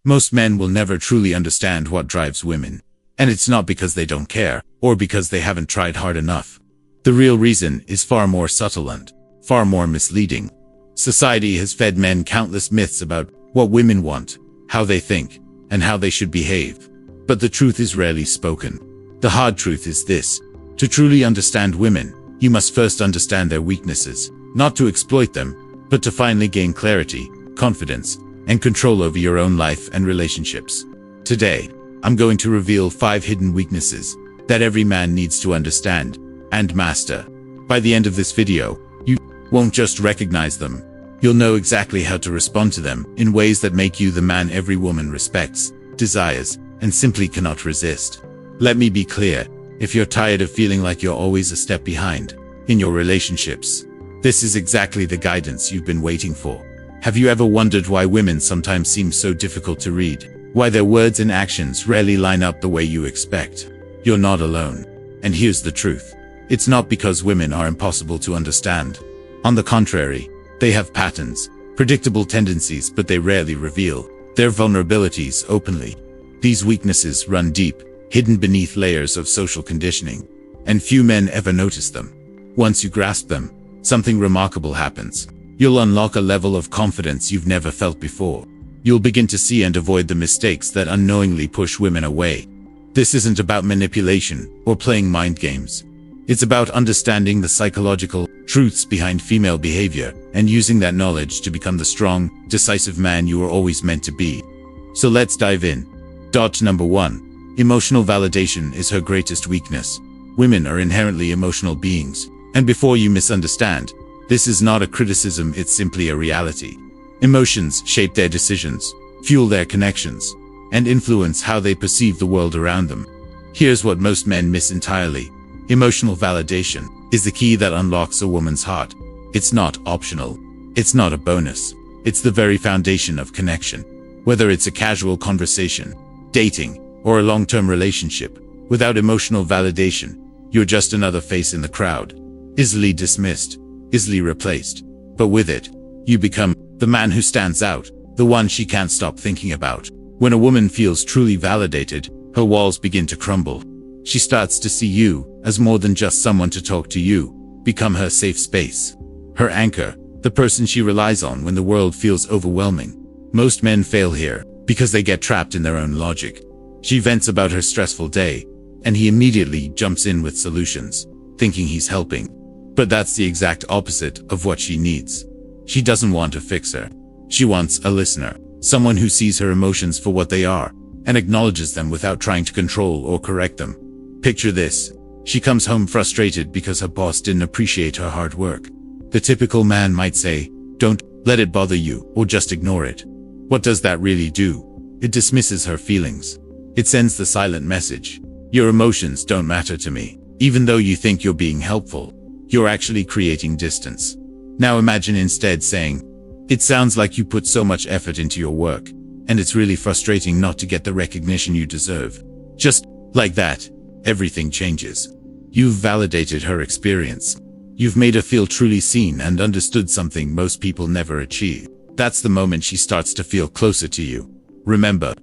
Most men will never truly understand what drives women. And it's not because they don't care, or because they haven't tried hard enough. The real reason is far more subtle and far more misleading. Society has fed men countless myths about what women want, how they think, and how they should behave. But the truth is rarely spoken. The hard truth is this: to truly understand women, you must first understand their weaknesses, not to exploit them, but to finally gain clarity, confidence, and control over your own life and relationships. Today, I'm going to reveal 5 hidden weaknesses that every man needs to understand and master. By the end of this video, you won't just recognize them. You'll know exactly how to respond to them in ways that make you the man every woman respects, desires, and simply cannot resist. Let me be clear, if you're tired of feeling like you're always a step behind in your relationships, this is exactly the guidance you've been waiting for. Have you ever wondered why women sometimes seem so difficult to read? Why their words and actions rarely line up the way you expect? You're not alone. And here's the truth. It's not because women are impossible to understand. On the contrary, they have patterns, predictable tendencies, but they rarely reveal their vulnerabilities openly. These weaknesses run deep, hidden beneath layers of social conditioning, and few men ever notice them. Once you grasp them, something remarkable happens. You'll unlock a level of confidence you've never felt before. You'll begin to see and avoid the mistakes that unknowingly push women away. This isn't about manipulation or playing mind games. It's about understanding the psychological truths behind female behavior and using that knowledge to become the strong, decisive man you were always meant to be. So let's dive in. Number 1. Emotional validation is her greatest weakness. Women are inherently emotional beings. And before you misunderstand, this is not a criticism, it's simply a reality. Emotions shape their decisions, fuel their connections, and influence how they perceive the world around them. Here's what most men miss entirely. Emotional validation is the key that unlocks a woman's heart. It's not optional. It's not a bonus. It's the very foundation of connection. Whether it's a casual conversation, dating, or a long-term relationship, without emotional validation, you're just another face in the crowd. Easily dismissed, easily replaced. But with it, you become the man who stands out, the one she can't stop thinking about. When a woman feels truly validated, her walls begin to crumble. She starts to see you as more than just someone to talk to. You become her safe space, her anchor, the person she relies on when the world feels overwhelming. Most men fail here because they get trapped in their own logic. She vents about her stressful day, and he immediately jumps in with solutions, thinking he's helping. But that's the exact opposite of what she needs. She doesn't want a fixer. She wants a listener, someone who sees her emotions for what they are and acknowledges them without trying to control or correct them. Picture this. She comes home frustrated because her boss didn't appreciate her hard work. The typical man might say, "Don't let it bother you," or "just ignore it." What does that really do? It dismisses her feelings. It sends the silent message: your emotions don't matter to me. Even though you think you're being helpful, you're actually creating distance. Now imagine instead saying, "It sounds like you put so much effort into your work, and it's really frustrating not to get the recognition you deserve." Just like that, everything changes. You've validated her experience. You've made her feel truly seen and understood, something most people never achieve. That's the moment she starts to feel closer to you. Remember,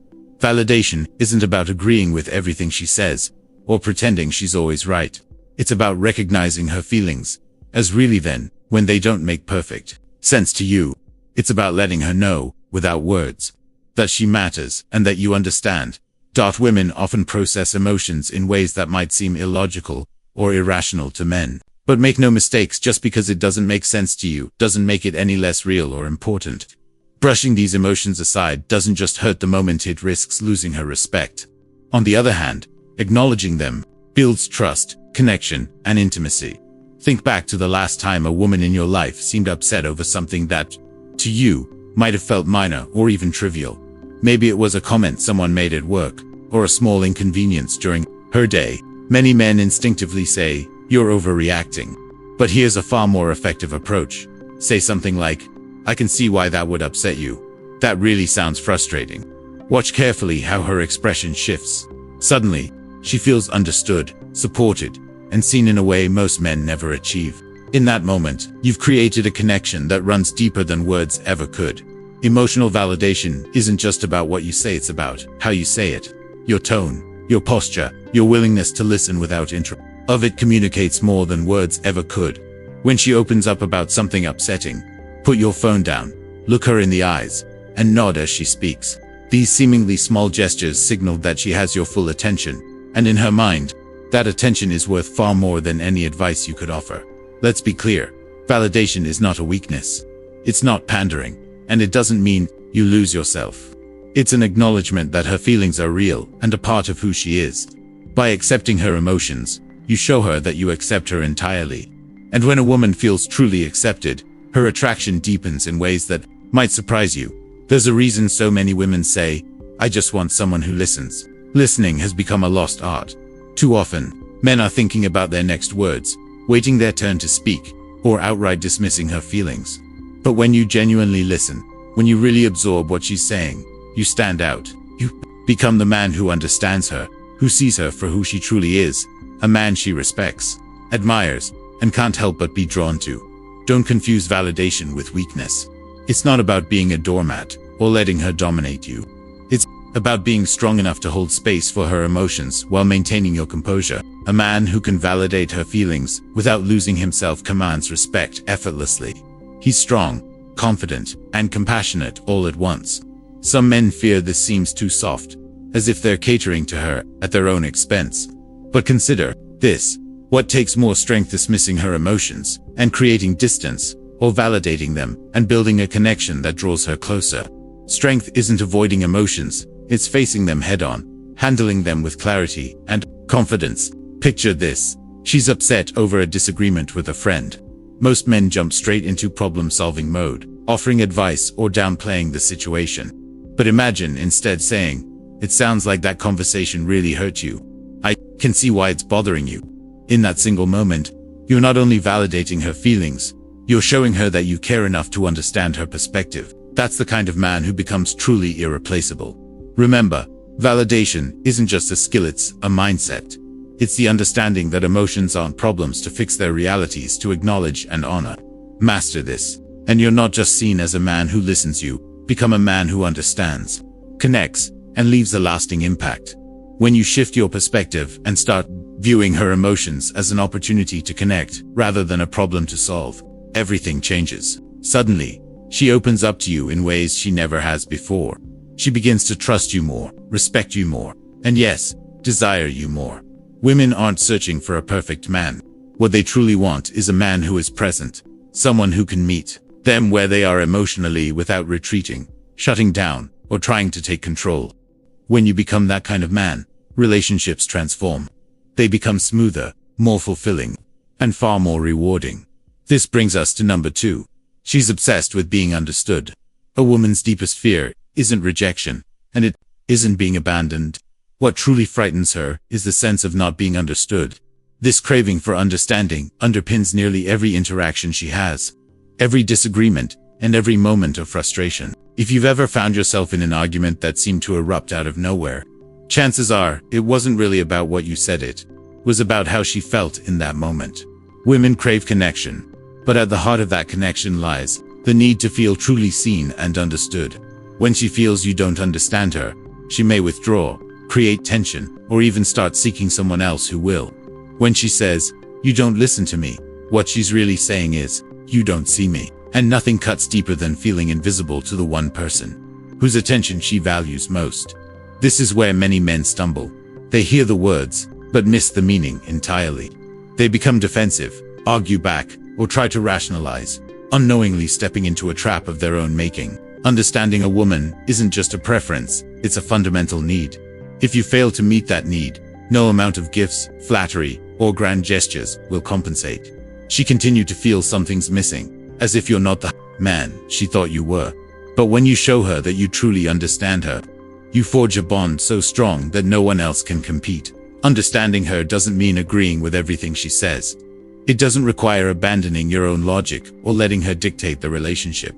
validation isn't about agreeing with everything she says or pretending she's always right. It's about recognizing her feelings as really then, when they don't make perfect sense to you. It's about letting her know, without words, that she matters and that you understand. Women often process emotions in ways that might seem illogical or irrational to men. But make no mistakes, just because it doesn't make sense to you doesn't make it any less real or important. Brushing these emotions aside doesn't just hurt the moment, it risks losing her respect. On the other hand, acknowledging them builds trust, connection, and intimacy. Think back to the last time a woman in your life seemed upset over something that, to you, might have felt minor or even trivial. Maybe it was a comment someone made at work, or a small inconvenience during her day. Many men instinctively say, "You're overreacting." But here's a far more effective approach. Say something like, "I can see why that would upset you. That really sounds frustrating." Watch carefully how her expression shifts. Suddenly, she feels understood, supported, and seen in a way most men never achieve. In that moment, you've created a connection that runs deeper than words ever could. Emotional validation isn't just about what you say, it's about how you say it. Your tone, your posture, your willingness to listen without interrupt. Of it communicates more than words ever could. When she opens up about something upsetting, put your phone down, look her in the eyes, and nod as she speaks. These seemingly small gestures signal that she has your full attention, and in her mind, that attention is worth far more than any advice you could offer. Let's be clear, validation is not a weakness. It's not pandering, and it doesn't mean you lose yourself. It's an acknowledgement that her feelings are real and a part of who she is. By accepting her emotions, you show her that you accept her entirely. And when a woman feels truly accepted, her attraction deepens in ways that might surprise you. There's a reason so many women say, "I just want someone who listens." Listening has become a lost art. Too often, men are thinking about their next words, waiting their turn to speak, or outright dismissing her feelings. But when you genuinely listen, when you really absorb what she's saying, you stand out. You become the man who understands her, who sees her for who she truly is, a man she respects, admires, and can't help but be drawn to. Don't confuse validation with weakness. It's not about being a doormat or letting her dominate you. It's about being strong enough to hold space for her emotions while maintaining your composure. A man who can validate her feelings without losing himself commands respect effortlessly. He's strong, confident, and compassionate all at once. Some men fear this seems too soft, as if they're catering to her at their own expense. But consider this. What takes more strength: dismissing her emotions and creating distance, or validating them and building a connection that draws her closer? Strength isn't avoiding emotions, it's facing them head-on, handling them with clarity and confidence. Picture this. She's upset over a disagreement with a friend. Most men jump straight into problem-solving mode, offering advice or downplaying the situation. But imagine instead saying, "It sounds like that conversation really hurt you. I can see why it's bothering you." In that single moment, you're not only validating her feelings, you're showing her that you care enough to understand her perspective. That's the kind of man who becomes truly irreplaceable. Remember, validation isn't just a skill, it's a mindset. It's the understanding that emotions aren't problems to fix, their realities to acknowledge and honor. Master this, and you're not just seen as a man who listens, you become a man who understands, connects, and leaves a lasting impact. When you shift your perspective and start viewing her emotions as an opportunity to connect rather than a problem to solve, everything changes. Suddenly, she opens up to you in ways she never has before. She begins to trust you more, respect you more, and yes, desire you more. Women aren't searching for a perfect man. What they truly want is a man who is present, someone who can meet them where they are emotionally without retreating, shutting down, or trying to take control. When you become that kind of man, relationships transform. They become smoother, more fulfilling, and far more rewarding. This brings us to number 2. She's obsessed with being understood. A woman's deepest fear isn't rejection, and it isn't being abandoned. What truly frightens her is the sense of not being understood. This craving for understanding underpins nearly every interaction she has, every disagreement, and every moment of frustration. If you've ever found yourself in an argument that seemed to erupt out of nowhere, chances are it wasn't really about what you said, it was about how she felt in that moment. Women crave connection, but at the heart of that connection lies the need to feel truly seen and understood. When she feels you don't understand her, she may withdraw, create tension, or even start seeking someone else who will. When she says, "You don't listen to me," what she's really saying is, "You don't see me." And nothing cuts deeper than feeling invisible to the one person whose attention she values most. This is where many men stumble. They hear the words, but miss the meaning entirely. They become defensive, argue back, or try to rationalize, unknowingly stepping into a trap of their own making. Understanding a woman isn't just a preference, it's a fundamental need. If you fail to meet that need, no amount of gifts, flattery, or grand gestures will compensate. She continued to feel something's missing, as if you're not the man she thought you were. But when you show her that you truly understand her, you forge a bond so strong that no one else can compete. Understanding her doesn't mean agreeing with everything she says. It doesn't require abandoning your own logic or letting her dictate the relationship.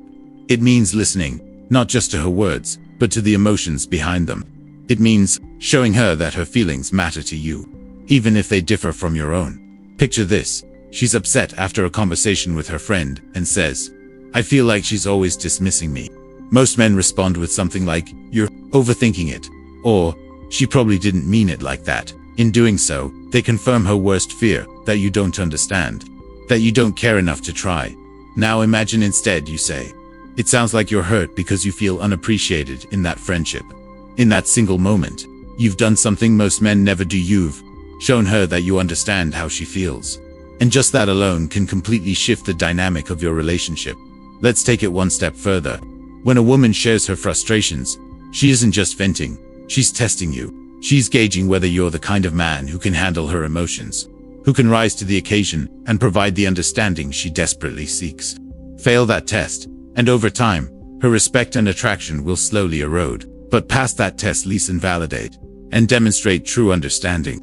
It means listening, not just to her words, but to the emotions behind them. It means showing her that her feelings matter to you, even if they differ from your own. Picture this. She's upset after a conversation with her friend and says, "I feel like she's always dismissing me." Most men respond with something like, "You're overthinking it," or "She probably didn't mean it like that." In doing so, they confirm her worst fear, that you don't understand, that you don't care enough to try. Now imagine instead you say, "It sounds like you're hurt because you feel unappreciated in that friendship." In that single moment, you've done something most men never do. You've shown her that you understand how she feels. And just that alone can completely shift the dynamic of your relationship. Let's take it one step further. When a woman shares her frustrations, she isn't just venting, she's testing you. She's gauging whether you're the kind of man who can handle her emotions, who can rise to the occasion and provide the understanding she desperately seeks. Fail that test, and over time, her respect and attraction will slowly erode. But pass that test, listen, validate, and demonstrate true understanding.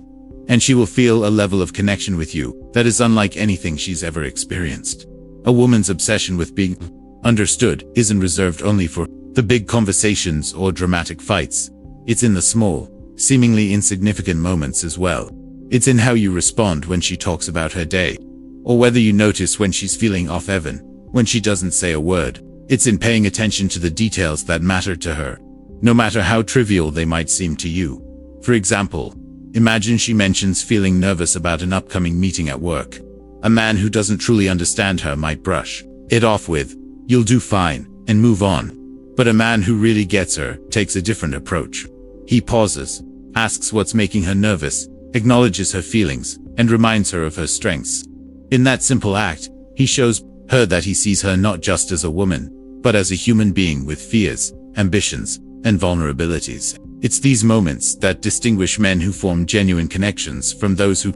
And she will feel a level of connection with you that is unlike anything she's ever experienced. A woman's obsession with being understood isn't reserved only for the big conversations or dramatic fights. It's in the small, seemingly insignificant moments as well. It's in how you respond when she talks about her day, or whether you notice when she's feeling off, even when she doesn't say a word. It's in paying attention to the details that matter to her, no matter how trivial they might seem to you. For example, imagine she mentions feeling nervous about an upcoming meeting at work. A man who doesn't truly understand her might brush it off with, "You'll do fine," and move on. But a man who really gets her takes a different approach. He pauses, asks what's making her nervous, acknowledges her feelings, and reminds her of her strengths. In that simple act, he shows her that he sees her not just as a woman, but as a human being with fears, ambitions, and vulnerabilities. It's these moments that distinguish men who form genuine connections from those who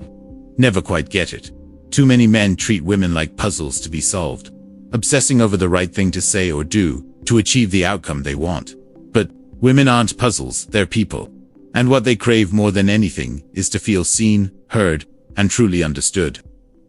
never quite get it. Too many men treat women like puzzles to be solved, obsessing over the right thing to say or do to achieve the outcome they want. But women aren't puzzles, they're people. And what they crave more than anything is to feel seen, heard, and truly understood.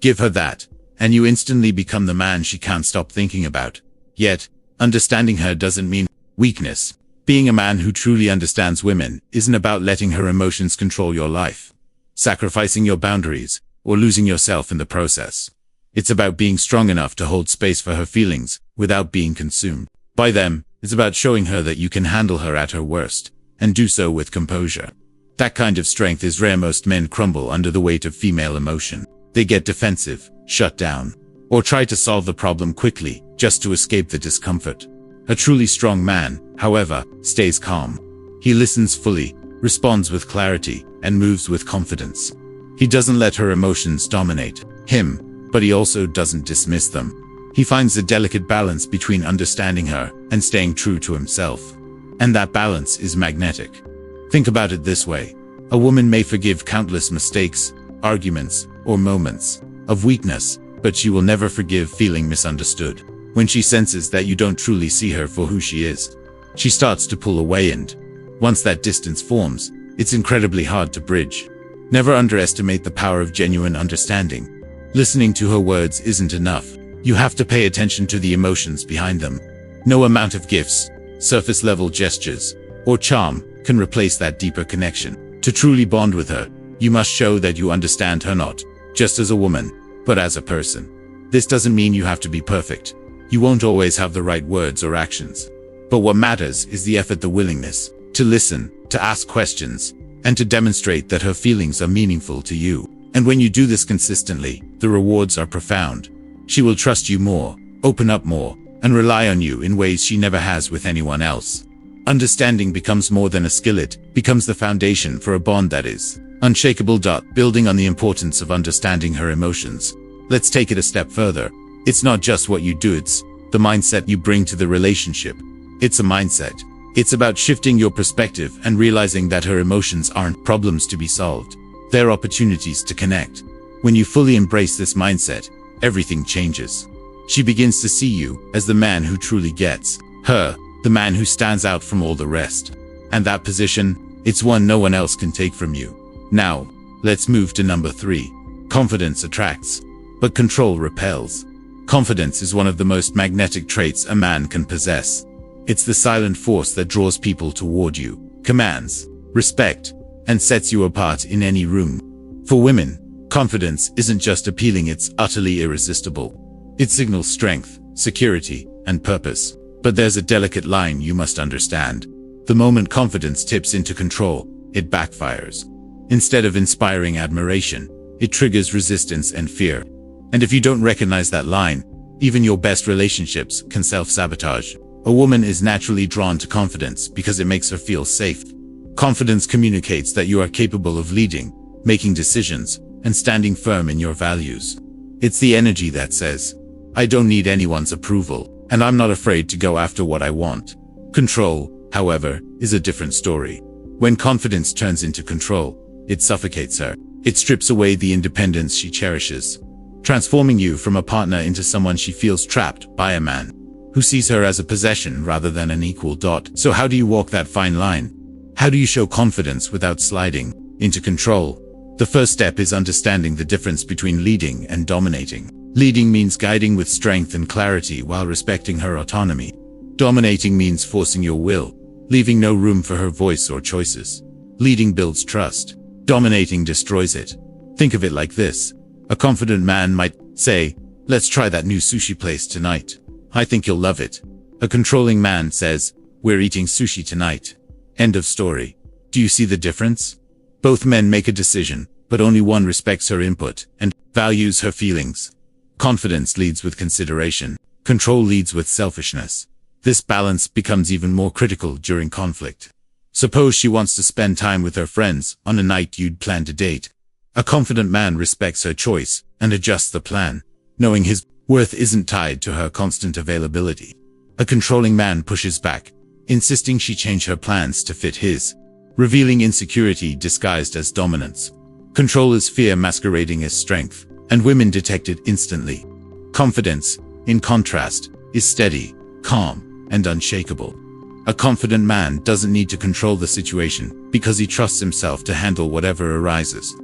Give her that, and you instantly become the man she can't stop thinking about. Yet, understanding her doesn't mean weakness. Being a man who truly understands women isn't about letting her emotions control your life, sacrificing your boundaries, or losing yourself in the process. It's about being strong enough to hold space for her feelings without being consumed by them. It's about showing her that you can handle her at her worst, and do so with composure. That kind of strength is rare. Most men crumble under the weight of female emotion. They get defensive, shut down, or try to solve the problem quickly just to escape the discomfort. A truly strong man, however, stays calm. He listens fully, responds with clarity, and moves with confidence. He doesn't let her emotions dominate him, but he also doesn't dismiss them. He finds a delicate balance between understanding her and staying true to himself. And that balance is magnetic. Think about it this way. A woman may forgive countless mistakes, arguments, or moments of weakness, but she will never forgive feeling misunderstood. When she senses that you don't truly see her for who she is, she starts to pull away, and once that distance forms, it's incredibly hard to bridge. Never underestimate the power of genuine understanding. Listening to her words isn't enough. You have to pay attention to the emotions behind them. No amount of gifts, surface-level gestures, or charm can replace that deeper connection. To truly bond with her, you must show that you understand her not just as a woman, but as a person. This doesn't mean you have to be perfect. You won't always have the right words or actions. But what matters is the effort, the willingness to listen, to ask questions, and to demonstrate that her feelings are meaningful to you. And when you do this consistently, the rewards are profound. She will trust you more, open up more, and rely on you in ways she never has with anyone else. Understanding becomes more than a skill, it becomes the foundation for a bond that is unshakable. Building on the importance of understanding her emotions, let's take it a step further. It's not just what you do, it's the mindset you bring to the relationship. It's a mindset. It's about shifting your perspective and realizing that her emotions aren't problems to be solved. They're opportunities to connect. When you fully embrace this mindset, everything changes. She begins to see you as the man who truly gets her, the man who stands out from all the rest. And that position, it's one no one else can take from you. Now, let's move to number 3. Confidence attracts, but control repels. Confidence is one of the most magnetic traits a man can possess. It's the silent force that draws people toward you, commands respect, and sets you apart in any room. For women, confidence isn't just appealing, it's utterly irresistible. It signals strength, security, and purpose. But there's a delicate line you must understand. The moment confidence tips into control, it backfires. Instead of inspiring admiration, it triggers resistance and fear. And if you don't recognize that line, even your best relationships can self-sabotage. A woman is naturally drawn to confidence because it makes her feel safe. Confidence communicates that you are capable of leading, making decisions, and standing firm in your values. It's the energy that says, I don't need anyone's approval, and I'm not afraid to go after what I want. Control, however, is a different story. When confidence turns into control, it suffocates her. It strips away the independence she cherishes, transforming you from a partner into someone she feels trapped by a man who sees her as a possession rather than an equal. So how do you walk that fine line? How do you show confidence without sliding into control? The first step is understanding the difference between leading and dominating. Leading means guiding with strength and clarity while respecting her autonomy. Dominating means forcing your will, leaving no room for her voice or choices. Leading builds trust. Dominating destroys it. Think of it like this. A confident man might say, let's try that new sushi place tonight. I think you'll love it. A controlling man says, we're eating sushi tonight. End of story. Do you see the difference? Both men make a decision, but only one respects her input and values her feelings. Confidence leads with consideration. Control leads with selfishness. This balance becomes even more critical during conflict. Suppose she wants to spend time with her friends on a night you'd planned to date. A confident man respects her choice and adjusts the plan, knowing his worth isn't tied to her constant availability. A controlling man pushes back, insisting she change her plans to fit his, revealing insecurity disguised as dominance. Control is fear masquerading as strength, and women detect it instantly. Confidence, in contrast, is steady, calm, and unshakable. A confident man doesn't need to control the situation because he trusts himself to handle whatever arises.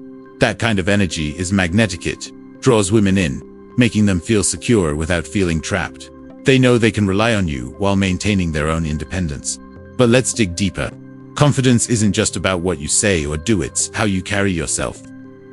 That kind of energy is magnetic. It draws women in, making them feel secure without feeling trapped. They know they can rely on you while maintaining their own independence. But let's dig deeper. Confidence isn't just about what you say or do, it's how you carry yourself.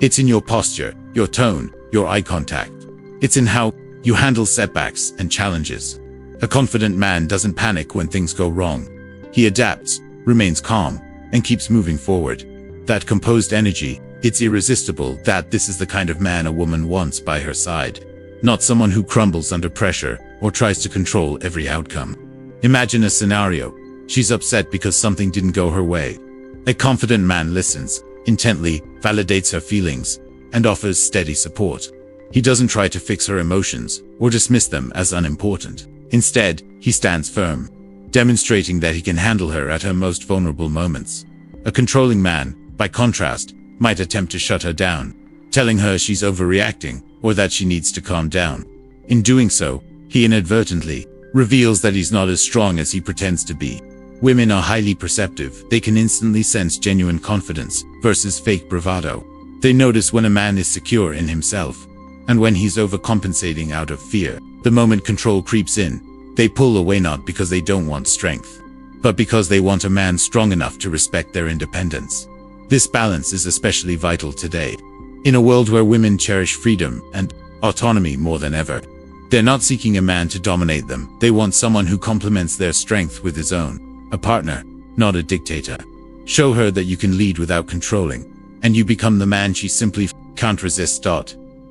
It's in your posture, your tone, your eye contact. It's in how you handle setbacks and challenges. A confident man doesn't panic when things go wrong. He adapts, remains calm, and keeps moving forward. That composed energy, it's irresistible. This is the kind of man a woman wants by her side. Not someone who crumbles under pressure or tries to control every outcome. Imagine a scenario. She's upset because something didn't go her way. A confident man listens intently, validates her feelings, and offers steady support. He doesn't try to fix her emotions or dismiss them as unimportant. Instead, he stands firm, demonstrating that he can handle her at her most vulnerable moments. A controlling man, by contrast, might attempt to shut her down, telling her she's overreacting or that she needs to calm down. In doing so, he inadvertently reveals that he's not as strong as he pretends to be. Women are highly perceptive. They can instantly sense genuine confidence versus fake bravado. They notice when a man is secure in himself and when he's overcompensating out of fear. The moment control creeps in, they pull away, not because they don't want strength, but because they want a man strong enough to respect their independence. This balance is especially vital today. In a world where women cherish freedom and autonomy more than ever, they're not seeking a man to dominate them. They want someone who complements their strength with his own. A partner, not a dictator. Show her that you can lead without controlling, and you become the man she simply can't resist.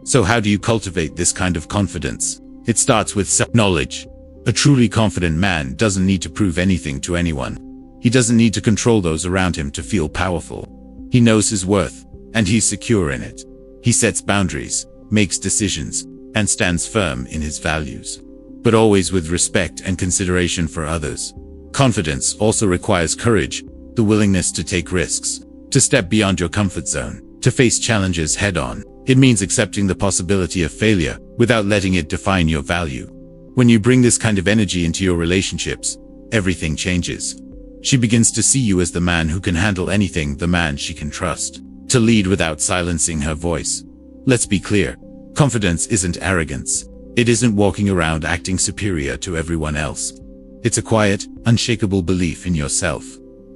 So how do you cultivate this kind of confidence? It starts with self-knowledge. A truly confident man doesn't need to prove anything to anyone. He doesn't need to control those around him to feel powerful. He knows his worth, and he's secure in it. He sets boundaries, makes decisions, and stands firm in his values, but always with respect and consideration for others. Confidence also requires courage, the willingness to take risks, to step beyond your comfort zone, to face challenges head-on. It means accepting the possibility of failure without letting it define your value. When you bring this kind of energy into your relationships, everything changes. She begins to see you as the man who can handle anything, the man she can trust, to lead without silencing her voice. Let's be clear. Confidence isn't arrogance. It isn't walking around acting superior to everyone else. It's a quiet, unshakable belief in yourself.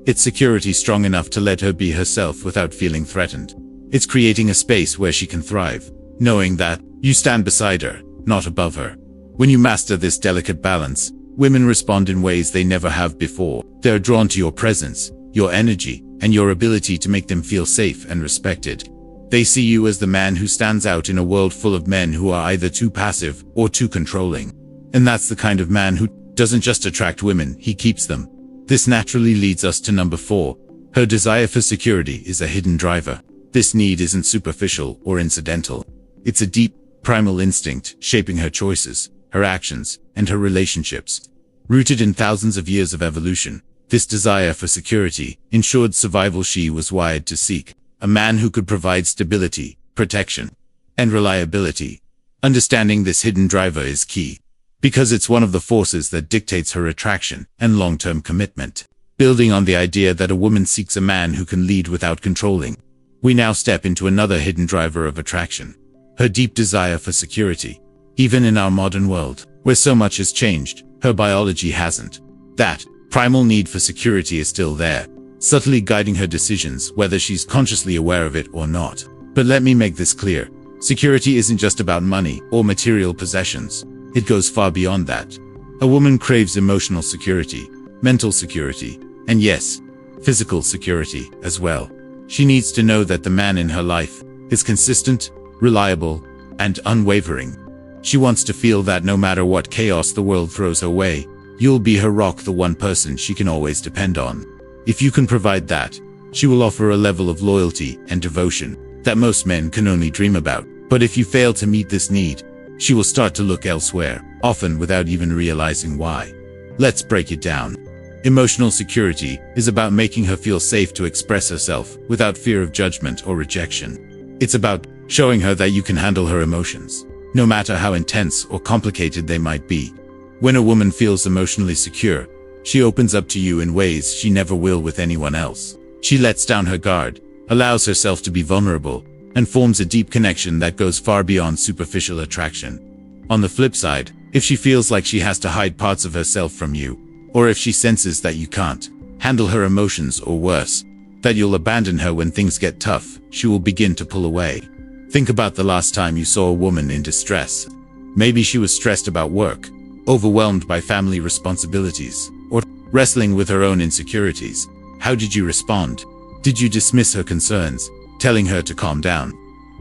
It's security strong enough to let her be herself without feeling threatened. It's creating a space where she can thrive, knowing that you stand beside her, not above her. When you master this delicate balance, Women respond in ways they never have before. They're drawn to your presence, your energy, and your ability to make them feel safe and respected. They see you as the man who stands out in a world full of men who are either too passive or too controlling. And that's the kind of man who doesn't just attract women, he keeps them. This naturally leads us to number 4. Her desire for security is a hidden driver. This need isn't superficial or incidental. It's a deep, primal instinct shaping her choices, her actions, and her relationships. Rooted in thousands of years of evolution, this desire for security ensured survival. She was wired to seek a man who could provide stability, protection, and reliability. Understanding this hidden driver is key, because it's one of the forces that dictates her attraction and long-term commitment. Building on the idea that a woman seeks a man who can lead without controlling, we now step into another hidden driver of attraction: her deep desire for security. Even in our modern world, where so much has changed, her biology hasn't. That primal need for security is still there, subtly guiding her decisions, whether she's consciously aware of it or not. But let me make this clear. Security isn't just about money or material possessions. It goes far beyond that. A woman craves emotional security, mental security, and yes, physical security as well. She needs to know that the man in her life is consistent, reliable, and unwavering. She wants to feel that no matter what chaos the world throws her way, you'll be her rock, the one person she can always depend on. If you can provide that, she will offer a level of loyalty and devotion that most men can only dream about. But if you fail to meet this need, she will start to look elsewhere, often without even realizing why. Let's break it down. Emotional security is about making her feel safe to express herself without fear of judgment or rejection. It's about showing her that you can handle her emotions, no matter how intense or complicated they might be. When a woman feels emotionally secure, she opens up to you in ways she never will with anyone else. She lets down her guard, allows herself to be vulnerable, and forms a deep connection that goes far beyond superficial attraction. On the flip side, if she feels like she has to hide parts of herself from you, or if she senses that you can't handle her emotions, or worse, that you'll abandon her when things get tough, she will begin to pull away. Think about the last time you saw a woman in distress. Maybe she was stressed about work, overwhelmed by family responsibilities, or wrestling with her own insecurities. How did you respond? Did you dismiss her concerns, telling her to calm down?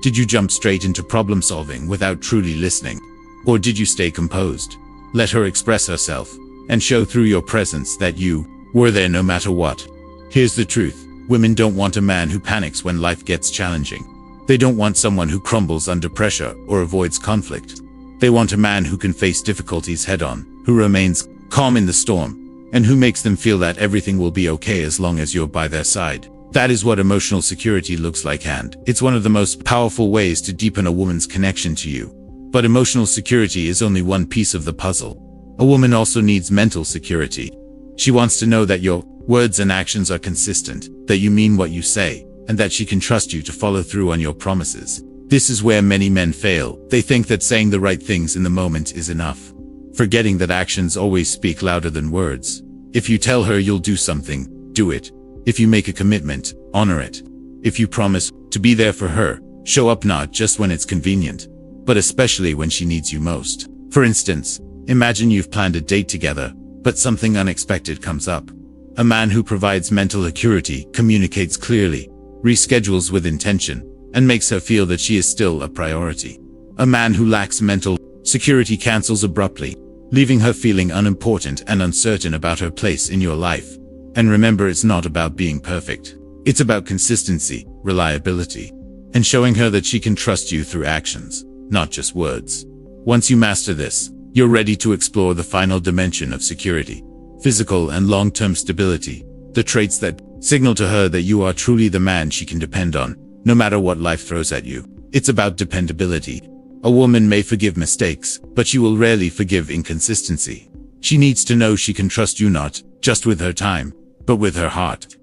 Did you jump straight into problem solving without truly listening? Or did you stay composed, let her express herself, and show through your presence that you were there no matter what? Here's the truth. Women don't want a man who panics when life gets challenging. They don't want someone who crumbles under pressure or avoids conflict. They want a man who can face difficulties head-on, who remains calm in the storm, and who makes them feel that everything will be okay as long as you're by their side. That is what emotional security looks like, and it's one of the most powerful ways to deepen a woman's connection to you. But emotional security is only one piece of the puzzle. A woman also needs mental security. She wants to know that your words and actions are consistent, that you mean what you say, and that she can trust you to follow through on your promises. This is where many men fail. They think that saying the right things in the moment is enough, forgetting that actions always speak louder than words. If you tell her you'll do something, do it. If you make a commitment, honor it. If you promise to be there for her, show up, not just when it's convenient, but especially when she needs you most. For instance, imagine you've planned a date together, but something unexpected comes up. A man who provides mental security communicates clearly, reschedules with intention, and makes her feel that she is still a priority. A man who lacks mental security cancels abruptly, leaving her feeling unimportant and uncertain about her place in your life. And remember, it's not about being perfect. It's about consistency, reliability, and showing her that she can trust you through actions, not just words. Once you master this, you're ready to explore the final dimension of security: physical and long-term stability, the traits that signal to her that you are truly the man she can depend on, no matter what life throws at you. It's about dependability. A woman may forgive mistakes, but she will rarely forgive inconsistency. She needs to know she can trust you not just with her time, but with her heart.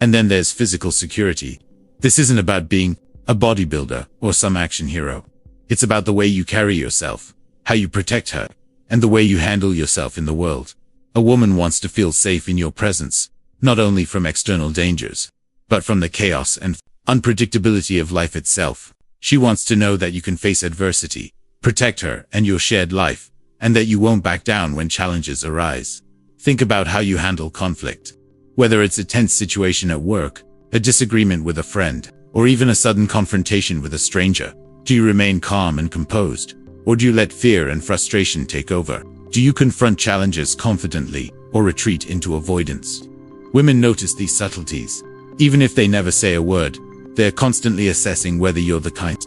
And then there's physical security. This isn't about being a bodybuilder or some action hero. It's about the way you carry yourself, how you protect her, and the way you handle yourself in the world. A woman wants to feel safe in your presence, not only from external dangers, but from the chaos and unpredictability of life itself. She wants to know that you can face adversity, protect her and your shared life, and that you won't back down when challenges arise. Think about how you handle conflict. Whether it's a tense situation at work, a disagreement with a friend, or even a sudden confrontation with a stranger, do you remain calm and composed? Or do you let fear and frustration take over? Do you confront challenges confidently, or retreat into avoidance? Women notice these subtleties. Even if they never say a word, they're constantly assessing whether you're the kind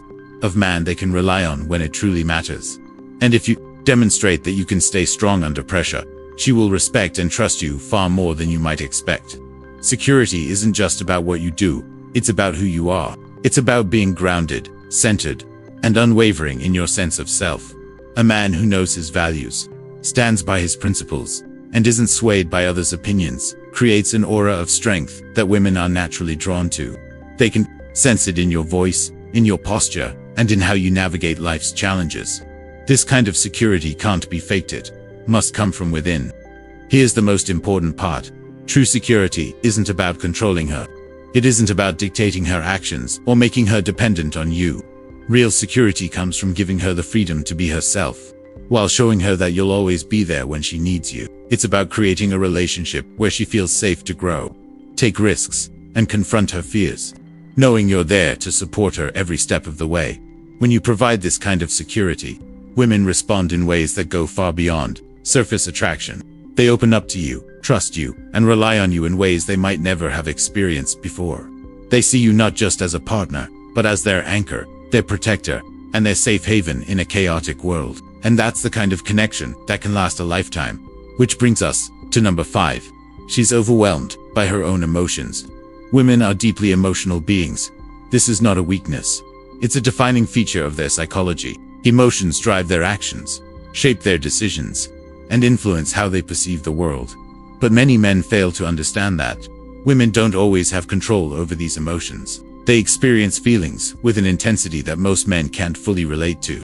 of man they can rely on when it truly matters. And if you demonstrate that you can stay strong under pressure, she will respect and trust you far more than you might expect. Security isn't just about what you do, it's about who you are. It's about being grounded, centered, and unwavering in your sense of self. A man who knows his values, stands by his principles, and isn't swayed by others' opinions, creates an aura of strength that women are naturally drawn to. They can sense it in your voice, in your posture, and in how you navigate life's challenges. This kind of security can't be faked, it must come from within. Here's the most important part. True security isn't about controlling her. It isn't about dictating her actions or making her dependent on you. Real security comes from giving her the freedom to be herself, while showing her that you'll always be there when she needs you. It's about creating a relationship where she feels safe to grow, take risks, and confront her fears, knowing you're there to support her every step of the way. When you provide this kind of security, women respond in ways that go far beyond surface attraction. They open up to you, trust you, and rely on you in ways they might never have experienced before. They see you not just as a partner, but as their anchor, their protector, and their safe haven in a chaotic world. And that's the kind of connection that can last a lifetime. Which brings us to number 5. She's overwhelmed by her own emotions. Women are deeply emotional beings. This is not a weakness. It's a defining feature of their psychology. Emotions drive their actions, shape their decisions, and influence how they perceive the world. But many men fail to understand that. Women don't always have control over these emotions. They experience feelings with an intensity that most men can't fully relate to.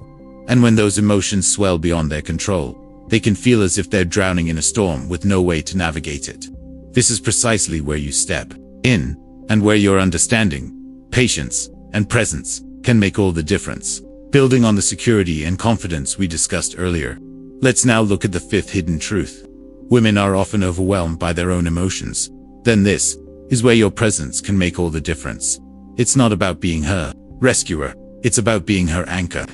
And when those emotions swell beyond their control, they can feel as if they're drowning in a storm with no way to navigate it. This is precisely where you step in, and where your understanding, patience, and presence can make all the difference. Building on the security and confidence we discussed earlier, let's now look at the 5th hidden truth. Women are often overwhelmed by their own emotions. Then this is where your presence can make all the difference. It's not about being her rescuer, it's about being her anchor.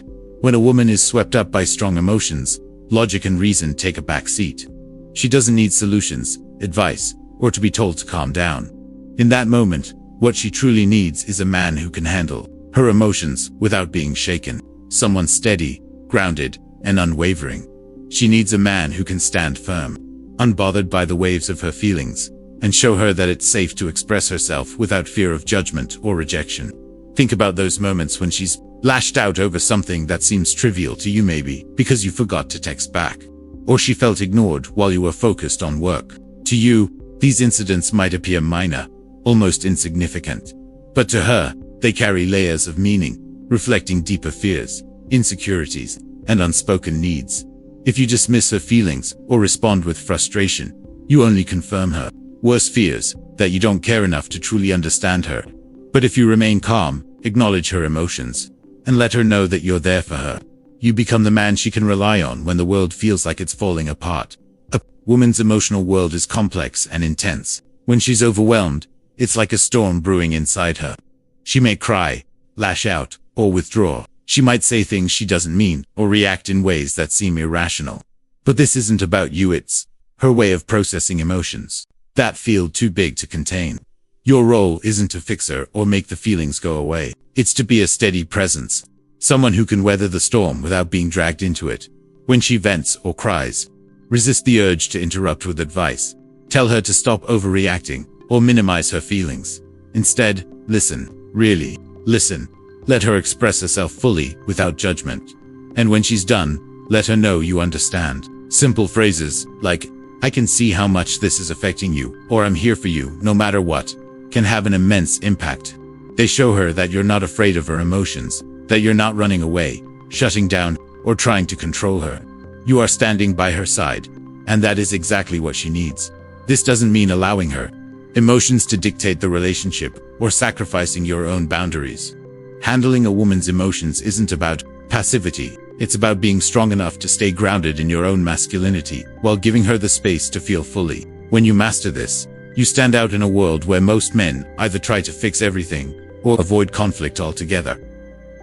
When a woman is swept up by strong emotions, logic and reason take a back seat. She doesn't need solutions, advice, or to be told to calm down. In that moment, what she truly needs is a man who can handle her emotions without being shaken. Someone steady, grounded, and unwavering. She needs a man who can stand firm, unbothered by the waves of her feelings, and show her that it's safe to express herself without fear of judgment or rejection. Think about those moments when she's lashed out over something that seems trivial to you, maybe because you forgot to text back, or she felt ignored while you were focused on work. To you, these incidents might appear minor, almost insignificant. But to her, they carry layers of meaning, reflecting deeper fears, insecurities, and unspoken needs. If you dismiss her feelings or respond with frustration, you only confirm her worst fears, that you don't care enough to truly understand her. But if you remain calm, acknowledge her emotions, and let her know that you're there for her, you become the man she can rely on when the world feels like it's falling apart. A woman's emotional world is complex and intense. When she's overwhelmed, it's like a storm brewing inside her. She may cry, lash out, or withdraw. She might say things she doesn't mean, or react in ways that seem irrational. But this isn't about you, it's her way of processing emotions that feel too big to contain. Your role isn't to fix her or make the feelings go away. It's to be a steady presence, someone who can weather the storm without being dragged into it. When she vents or cries, resist the urge to interrupt with advice. Tell her to stop overreacting or minimize her feelings. Instead, listen, really, listen. Let her express herself fully, without judgment. And when she's done, let her know you understand. Simple phrases like, "I can see how much this is affecting you," or "I'm here for you, no matter what," can have an immense impact. They show her that you're not afraid of her emotions, that you're not running away, shutting down, or trying to control her. You are standing by her side, and that is exactly what she needs. This doesn't mean allowing her emotions to dictate the relationship, or sacrificing your own boundaries. Handling a woman's emotions isn't about passivity, It's about being strong enough to stay grounded in your own masculinity, while giving her the space to feel fully. When you master this, you stand out in a world where most men either try to fix everything or avoid conflict altogether.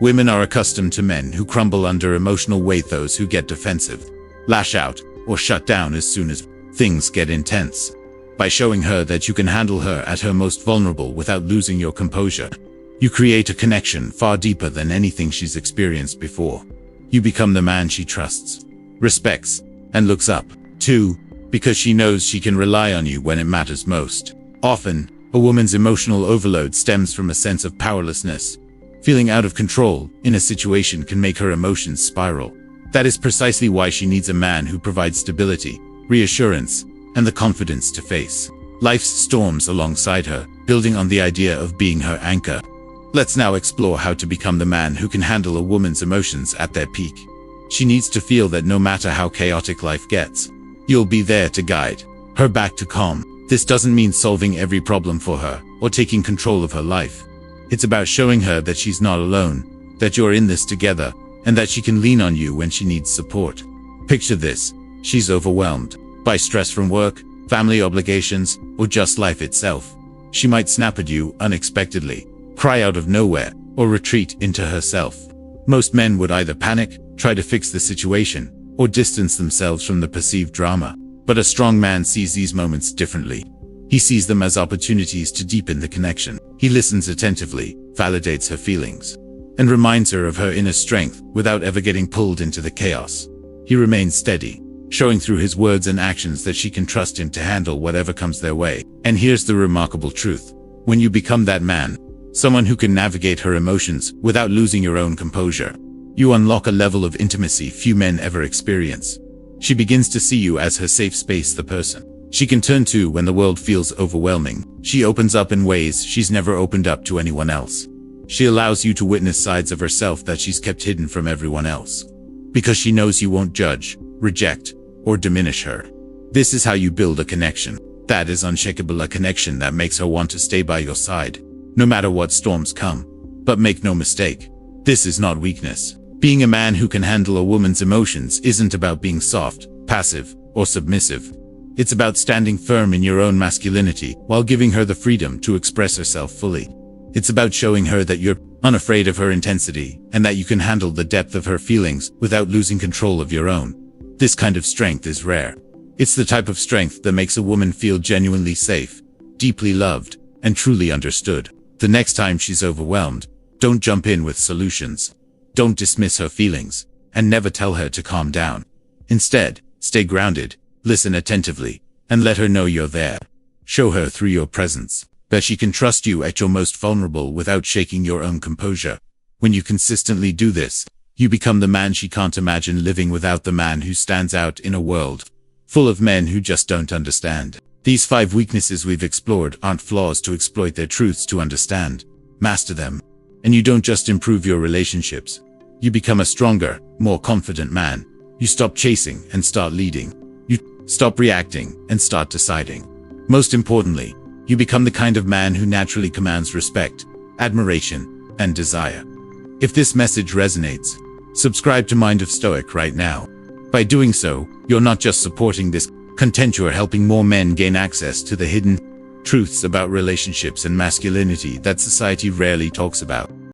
Women are accustomed to men who crumble under emotional weight, those who get defensive, lash out, or shut down as soon as things get intense. By showing her that you can handle her at her most vulnerable without losing your composure, you create a connection far deeper than anything she's experienced before. You become the man she trusts, respects, and looks up to, because she knows she can rely on you when it matters most. Often, a woman's emotional overload stems from a sense of powerlessness. Feeling out of control in a situation can make her emotions spiral. That is precisely why she needs a man who provides stability, reassurance, and the confidence to face life's storms alongside her, building on the idea of being her anchor. Let's now explore how to become the man who can handle a woman's emotions at their peak. She needs to feel that no matter how chaotic life gets, you'll be there to guide her back to calm. This doesn't mean solving every problem for her or taking control of her life. It's about showing her that she's not alone, that you're in this together, and that she can lean on you when she needs support. Picture this: she's overwhelmed by stress from work, family obligations, or just life itself. She might snap at you unexpectedly, cry out of nowhere, or retreat into herself. Most men would either panic, try to fix the situation, or distance themselves from the perceived drama. But a strong man sees these moments differently. He sees them as opportunities to deepen the connection. He listens attentively, validates her feelings, and reminds her of her inner strength without ever getting pulled into the chaos. He remains steady, showing through his words and actions that she can trust him to handle whatever comes their way. And here's the remarkable truth: when you become that man, someone who can navigate her emotions without losing your own composure, you unlock a level of intimacy few men ever experience. She begins to see you as her safe space, the person she can turn to when the world feels overwhelming. She opens up in ways she's never opened up to anyone else. She allows you to witness sides of herself that she's kept hidden from everyone else, because she knows you won't judge, reject, or diminish her. This is how you build a connection that is unshakable, a connection that makes her want to stay by your side, no matter what storms come. But make no mistake, this is not weakness. Being a man who can handle a woman's emotions isn't about being soft, passive, or submissive. It's about standing firm in your own masculinity while giving her the freedom to express herself fully. It's about showing her that you're unafraid of her intensity and that you can handle the depth of her feelings without losing control of your own. This kind of strength is rare. It's the type of strength that makes a woman feel genuinely safe, deeply loved, and truly understood. The next time she's overwhelmed, don't jump in with solutions. Don't dismiss her feelings, and never tell her to calm down. Instead, stay grounded, listen attentively, and let her know you're there. Show her through your presence that she can trust you at your most vulnerable without shaking your own composure. When you consistently do this, you become the man she can't imagine living without, the man who stands out in a world full of men who just don't understand. These 5 weaknesses we've explored aren't flaws to exploit, their truths to understand. Master them, and you don't just improve your relationships. You become a stronger, more confident man. You stop chasing and start leading. You stop reacting and start deciding. Most importantly, you become the kind of man who naturally commands respect, admiration, and desire. If this message resonates, subscribe to Mind of Stoic right now. By doing so, you're not just supporting this content, you're helping more men gain access to the hidden truths about relationships and masculinity that society rarely talks about.